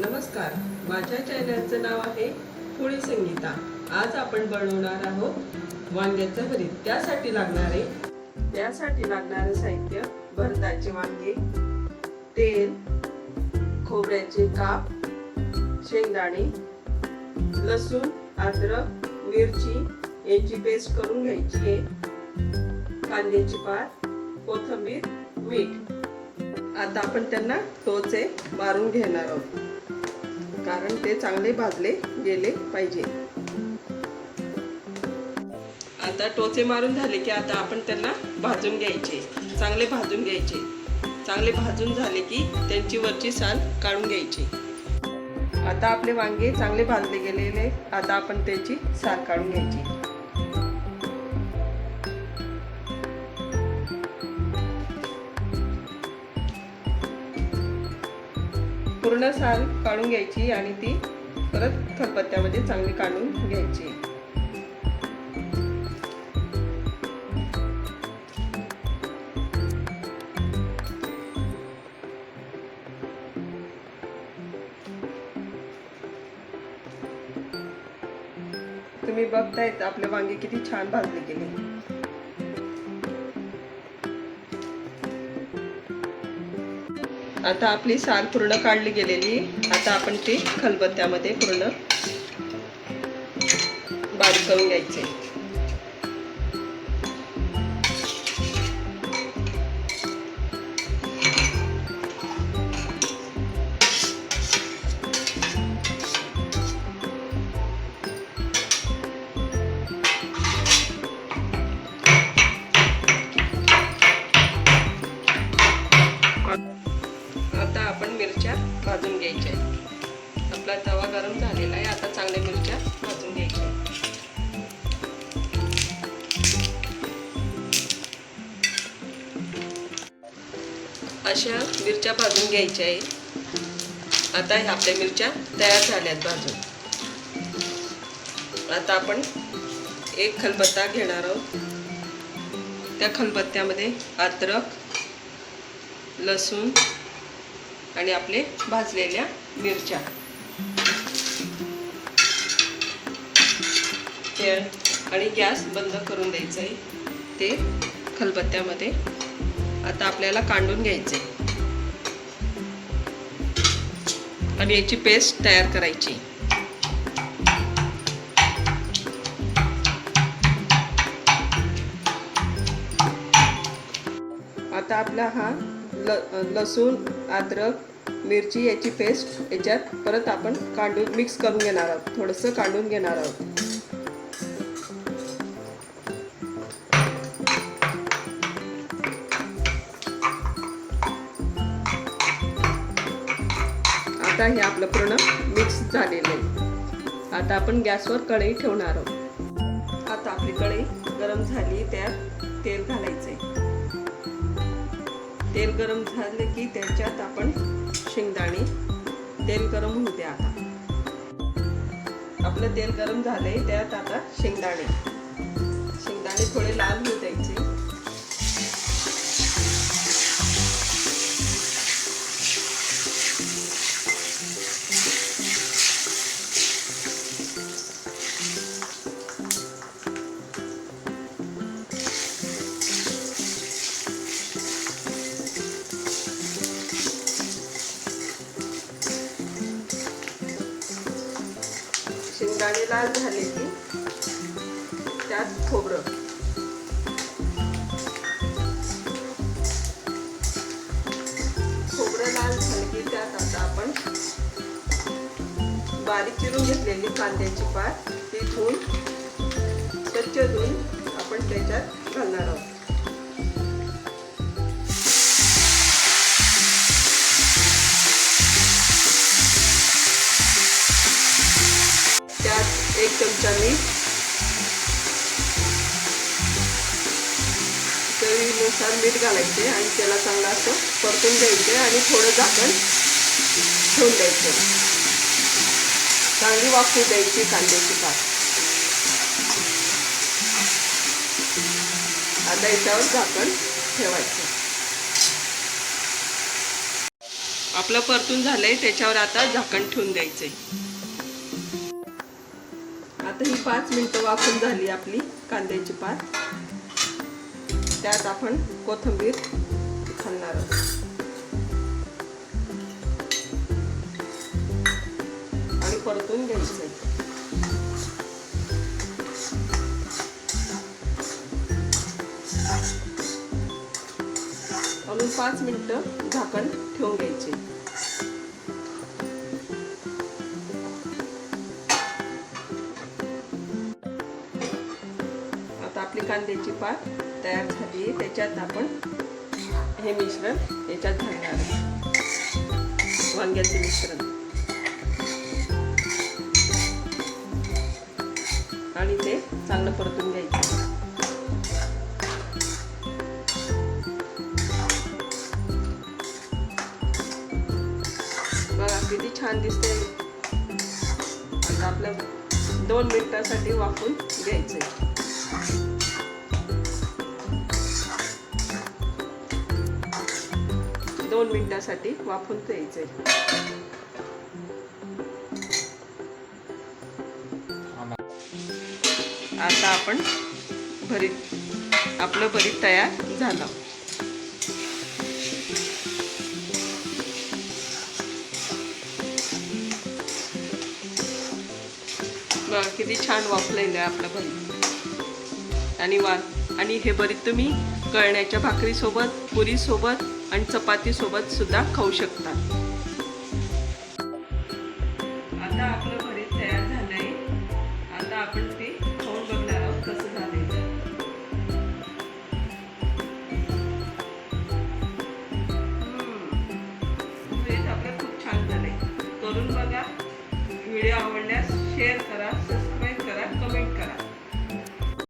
नमस्कार, माझ्या चॅनलचं नाव आहे पोळी संगीता। आज आपण बनवणार आहोत वांग्याचं भरीत। त्यासाठी लागणारे साहित्य: भरताचे वांगे, तेल, खोबऱ्याचे काप, शेंगदाणे, लसूण, अद्रक, मिरची याची पेस्ट करून घ्यायची आहे, कांद्याची पात, कोथिंबीर, मीठ। आता आपण त्यांना टोचे मारून घेणार आहोत, कारण ते चांगले भाजले गेले पाहिजे। आता टोचे मारून झाले की आता आपण त्यांना भाजून घ्यायचे, चांगले भाजून घ्यायचे। चांगले भाजून झाले की त्यांची वरची साल काढून घ्यायची। आता आपले वांगे चांगले भाजले गेलेले, आता आपण त्याची साल काढून घ्यायची। पूर्ण साल काढून घ्यायची आणि ती परत खलबत्त्यामध्ये चांगली काढून घ्यायची। तुम्ही बघतायत आपले वांगे किती छान भाजले गेले। आता आपली साल पूर्ण काढली गेलेली, आता आपण ती खलबत्त्यामध्ये पूर्ण बारीक करून घ्यायचे। आता आपण मिरच्या भाजून घ्यायच्या। आपला तवा गरम झालेला आहे, आता चांगल्या मिरच्या भाजून घ्यायच्या। अशा मिरच्या भाजून घ्यायच्या आहे। आता आपल्या मिरच्या तयार झाल्यात भाजून। आता आपण एक खलबत्ता घेणार आहोत, त्या खलबत्त्यामध्ये अद्रक, लसूण आणि आपले भाजलेल्या मिरच्या आणि गॅस बंद करून द्यायचं आहे। ते खलबत्त्यामध्ये आता आपल्याला काढून घ्यायचे आणि याची पेस्ट तयार करायची। आता आपला हा लसूण, अद्रक, मिरची याची पेस्ट याच्यात परत आपण काढून मिक्स करून घेणार आहोत, थोडंसं काढून घेणार आहोत। आता हे आपलं पूर्ण मिक्स झालेलं आहे। आता आपण गॅसवर कढई ठेवणार आहोत। आता आपली कढई गरम झाली, त्यात तेल घालायचे। तेल गरम झाले की त्याच्यात आपण शेंगदाणे, तेल गरम होऊ द्या। आता आपलं तेल गरम झालंय, त्यात आता शेंगदाणे थोडे लाल होऊ द्यायचे। शेंगदाणे लाल झाले की त्यात खोबरं लाल झाले की त्यात आता आपण बारीक चिरून घेतलेली कांद्याची पात ती धुवून स्वच्छ धुवून आपण त्याच्यात घालणार आहोत। त्यात एक चमचा मीठ, चवीनुसार मीठ घालायचे आणि त्याला चांगलं असं परतून द्यायचे आणि थोडं झाकण ठेवून द्यायचं। चांगली वाफू द्यायची कांद्याची पात। आता याच्यावर झाकण ठेवायचं। आपलं परतून झालंय, त्याच्यावर आता झाकण ठेवून द्यायचंय. आता ही 5 मिनिटं वाफून झाली आपली कांद्याची पात. त्यात आपण कोथिंबीर घालणार आहोत आणि परतून घ्यायचंय. अजून 5 मिनिटं झाकण ठेवून घ्यायचे. आता आपली कांद्याची पात तयार झाली आहे. त्याच्यात आपण हे मिश्रण याच्यात घालणार आहे, वांग्याचे मिश्रण, आणि ते चांगलं परतून घ्यायचं. बघा किती छान दिसते. आता आपल्या 2 मिनिटांसाठी वाफून घ्यायचंय. दोन मिनिटांसाठी वाफून घ्यायचंय. आता आपण आपलं भरीत तयार झालं. बघा किती छान वाफलेलं आहे आपलं भरीत. आणि हे भरीत तुम्ही कळण्याच्या भाकरीसोबत, पुरीसोबत आणि चपातीसोबत सुद्धा खाऊ शकता. आता आपलं भरीत तयार झालंय. आता आपण ते खाऊन बघणार आहोत कसं झालंय. भरीत आपलं खूप छान झालंय. करून बघा. व्हिडिओ आवडल्यास शेअर करा,